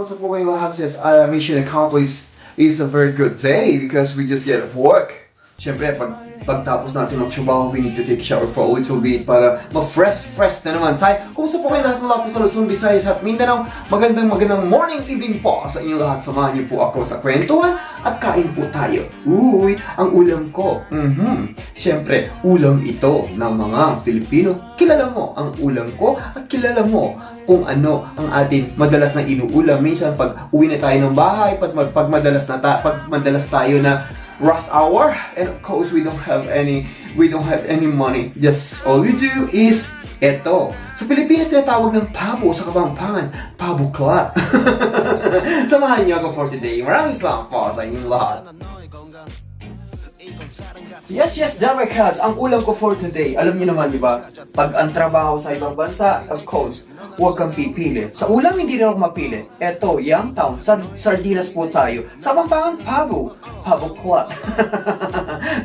What's up, mga lahat? Says, mission accomplished is a very good day because we just get off work. Siyempre, pagtapos natin ng trabaho, we need to take a shower for a little bit para ma-fresh na naman tayo. Kumusta po kayo lahat mula po sa Luzon, Visayas at Mindanao? Magandang morning, evening po sa inyong lahat. Samahan niyo po ako sa kwentuhan at kain po tayo. Uy, ang ulam ko. Siyempre, ulam ito ng mga Filipino. Kilala mo ang ulam ko at kilala mo kung ano ang ating madalas na inuulam. Minsan pag uwi na tayo ng bahay, pag madalas tayo na rush hour, and of course we don't have any money. Just all we do is eto. Sa Pilipinas tinatawag ng pabo sa Kapampangan, pabo klat. Samahan niyo ako for today. Maraming salamat po sa inyong lahat. Yes, Jammer Cats, ang ulam ko for today, alam niyo naman, di ba? Pag ang trabaho sa ibang bansa, of course, huwag kang pipili. Sa ulam, hindi rin ako mapili. Eto, Youngtown, sardinas po tayo. Sa Kapampangan, pabo clot.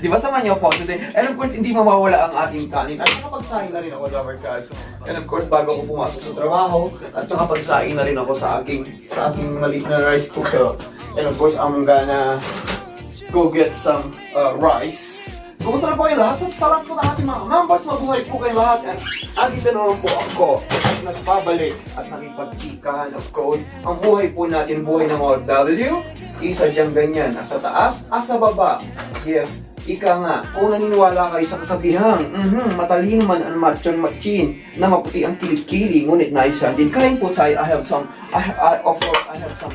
Di ba, samahan niyo for today? And of course, hindi mawawala ang ating kanin. At saka pagsahin na rin ako, Jammer Cats. And of course, bago ako pumasok sa trabaho, at saka pagsahin na rin ako sa aking maliit na rice cooker. And of course, I'm gonna go get some rice. Kumusta na po kayo lahat? Sa lahat po ng ating mga members, mabuhay po kayo lahat. At ito naman po ako, nagpabalik at nakipagchikahan, of course. Ang buhay po natin, buhay ng OFW, isa diyang ganyan, asa taas, asa baba. Yes, ika nga, kung naniniwala kayo sa kasabihang, matalino man ang matchon machin, na maputi ang kilikili, ngunit naisa din. Kain po tayo, I have some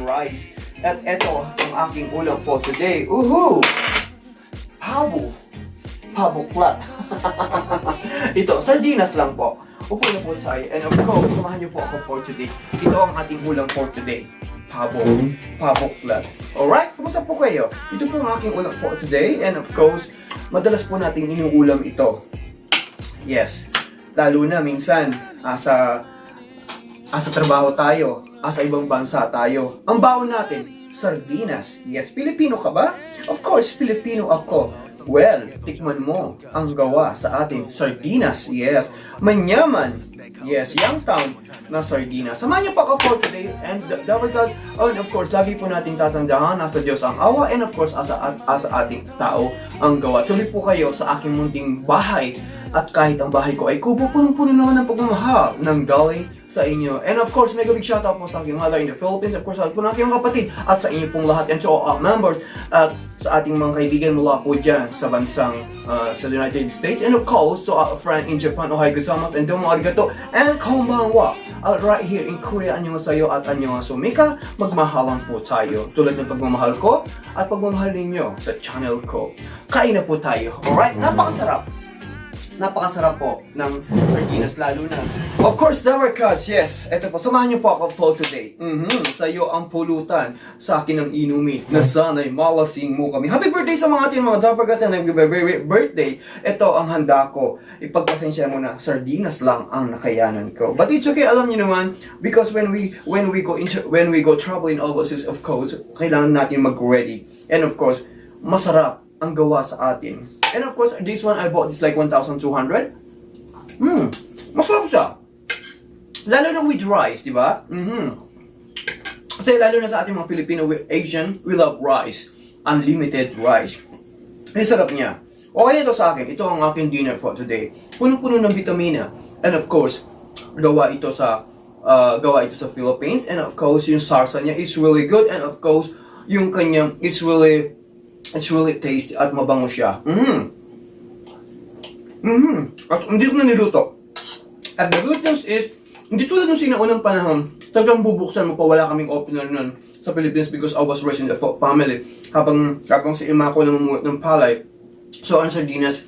rice. At eto ang aking ulam for today. Pabo flat. Ito, sardinas lang po. Upo na po tayo. And of course, samahan niyo po ako for today. Ito ang ating ulam for today. Pabo flat. Alright, kumusta po kayo? Ito po ang aking ulam for today. And of course, madalas po nating inuulam ito. Yes, lalo na minsan, asa trabaho tayo, asa ibang bansa tayo. Ang baon natin, sardinas. Yes, Pilipino ka ba? Of course, Pilipino ako. Well, tikman mo ang gawa sa ating sardinas. Yes, manyaman. Yes, Youngtown na sardinas. Samahan niyo pa ako for today. And Jammer Cats, and of course, lagi po nating tatandaan, nasa Diyos ang awa. And of course, asa ating tao ang gawa. Tuloy po kayo sa aking munting bahay. At kahit ang bahay ko ay kubo, punong-puno naman ng pagmamahal ng galing sa inyo. And of course, mega big shoutout po sa aking mother in the Philippines. Of course, sa po ng aking kapatid at sa inyo pong lahat and to all members at sa ating mga kaibigan mula po dyan sa bansang sa United States. And of course, to our friend in Japan, ohayo gozaimasu and domo arigato and konbanwa. Right here in Korea, annyeonghaseyo at annyeonghaseyo. Mika, magmahalan po tayo. Tulad ng pagmamahal ko at pagmamahal ninyo sa channel ko. Kain na po tayo. Alright, napakasarap po ng sardinas, lalo na. Of course, Jammer Cats, yes. Ito po, samahan niyo po ako for today. Sa iyo ang pulutan, sa akin ang inumin, na sana'y malasing mo kami. Happy birthday sa mga ating mga Jammer Cats and happy birthday. Ito ang handa ko. Ipagpasensya mo na, sardinas lang ang nakayanan ko. But it's okay, alam niyo naman, because when we go traveling overseas, of course, kailangan natin mag-ready. And of course, masarap ang gawa sa atin. And of course, this one I bought this like 1,200. Masarap siya. Lalo na with rice, di ba? Kasi lalo na sa ating mga Filipino, Asian, we love rice. Unlimited rice. Ang sarap niya. Okay ito sa akin. Ito ang aking dinner for today. Punong-puno ng vitamina. And of course, gawa ito sa Philippines. And of course, yung sarsa niya is really good. And of course, yung kanyang it's really tasty at mabango siya. At hindi ko na niluto. At the good news is, hindi tulad nung sinaunang panahon, talagang bubuksan mo pa, wala kaming opener nun sa Philippines because I was raised in the family. Habang si ima ko namumuot ng palay, so ang sardinas,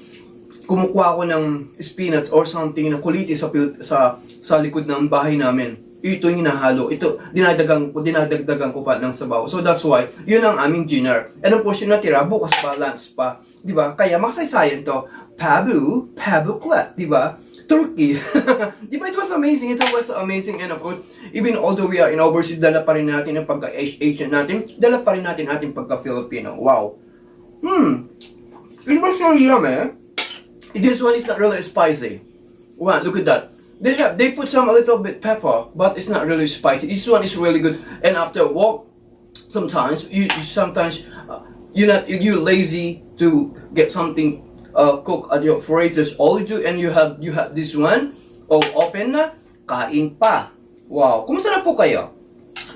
kumukuha ko ng spinach or something na kuliti sa likod ng bahay namin. Ito yung hinahalo. Ito, dinadagdagan ko pa ng sabaw. So that's why, yun ang aming dinner. And of course, yung natira, bukas pa, lunch pa. Diba? Kaya makasaysayan to. Pabo clat. Diba? Turkey. Diba? It was amazing. And of course, even although we are in overseas, dala pa rin natin ang pagka-Asian natin. Dala pa rin natin ating pagka-Filipino. Wow. It was so yummy. This one is not really spicy. Wow, look at that. They put some a little bit pepper, but it's not really spicy. This one is really good. And after a walk, sometimes you're lazy to get something cook at your fridge. That's all you do, and you have this one. Oh, open na, kain pa. Wow, kumusta na po kayo?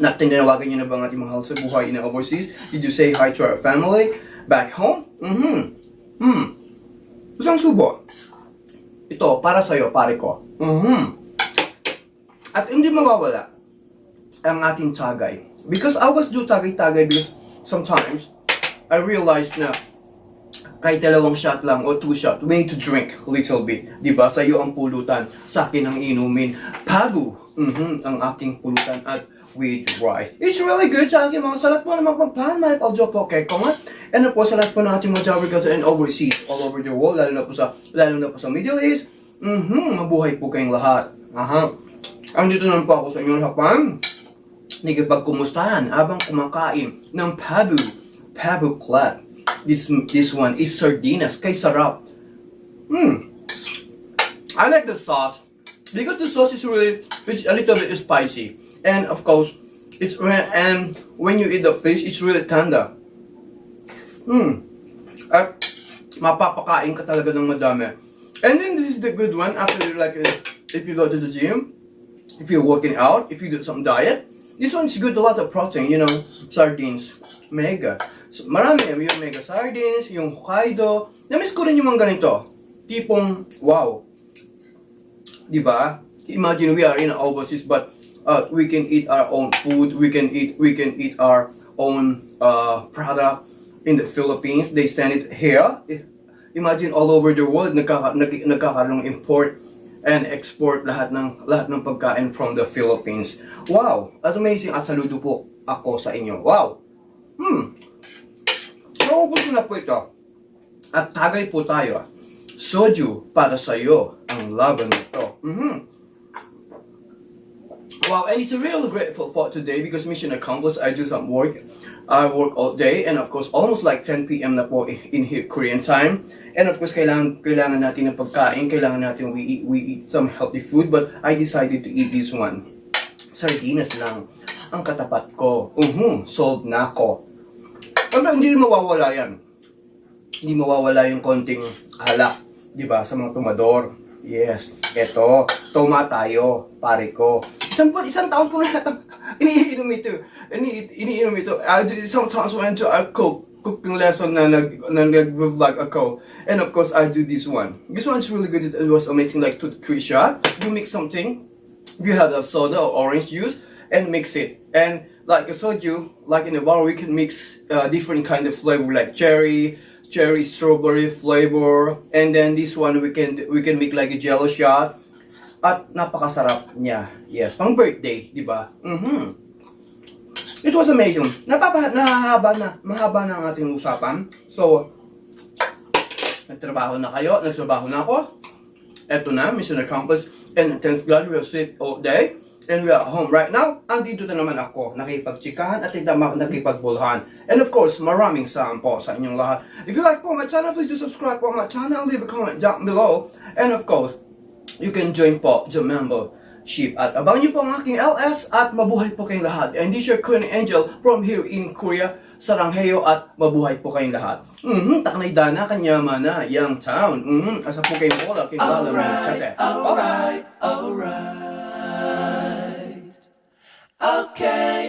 Tinawagan niyo na ba ang ating mahal sa buhay in overseas? Did you say hi to our family back home? Isang subo. Ito, para sa'yo, pare ko. At hindi mawawala ang ating tagay. Because I was do tagay-tagay because sometimes I realized na kahit 2 shot lang o 2 shot, we need to drink a little bit. Diba? Sa'yo ang pulutan, sa akin ang inumin. Pabu, ang aking pulutan at with rice. It's really good sa aking mga salat po ng mga pampan, may paljo po kay Konga. And of course, salat po ng ating mga Javricans and overseas, all over the world, lalo na po sa Middle East. Mabuhay po kayong lahat. Andito naman po ako sa inyong hapang. Nagipagkumustahan habang kumakain ng Pabu Clat. This one is sardinas. Kay sarap. I like the sauce because the sauce is a little bit spicy, and of course, and when you eat the fish, it's really tender. At mapapakain ka talaga ng madami. And then this is the good one after if you go to the gym, if you're working out, if you do some diet. This one's good, a lot of protein, sardines, mega. So, marami, yung mega sardines, yung Hokkaido. Namiss ko rin yung mga ganito. Tipong, wow. Diba? Imagine we are in overseas, but we can eat our own food. We can eat our own product in the Philippines. They send it here. Imagine all over the world, nagkakaroon ng import and export lahat ng pagkain from the Philippines. Wow, that's amazing. At saludo po ako sa inyo. Wow. Naubos na po ito. At tagay po tayo. Soju para sa iyo ang laban nito. Wow, and it's really grateful for today because mission accomplished. I do some work. I work all day and of course almost like 10 p.m. na po in here Korean time. And of course kailangan natin ng pagkain, kailangan natin we eat some healthy food, but I decided to eat this one. Sardinas lang ang katapat ko. Sold na ako. Pero hindi mawawala yan. Hindi mawawala yung konting alak, di ba, sa mga tumador. Yes, eto, toma tayo, pare ko. Isang taon ko na iniinom ito. I sometimes went to a cooking lesson na nag-vlog ako. And of course, I do this one. This one's really good. It was amazing, like 2 to 3 shots. You mix something. You have a soda or orange juice and mix it. And like a soju, like in a bar, we can mix different kind of flavor like cherry, strawberry flavor. And then this one, we can make like a jello shot. At napakasarap niya. Yes, pang birthday, di ba? It was amazing. Mahaba na ang ating usapan. So, nagtrabaho na kayo, nagtrabaho na ako. Eto na, mission accomplished. And thank God we have slept all day. And we are home right now. Andito na naman ako, nakipagtsikahan at nakipagbulhan. And of course, maraming salamat po sa inyong lahat. If you like po my channel, please do subscribe po my channel. Leave a comment down below. And of course, you can join po the membership. At abangan niyo po ang aking LS at mabuhay po kayong lahat. And this is your Korean Angel from here in Korea. Saranghayo at mabuhay po kayong lahat. Taknay dana, kanyamana, yang town. Asa po kayong bola, kinala mo. Alright. Okay.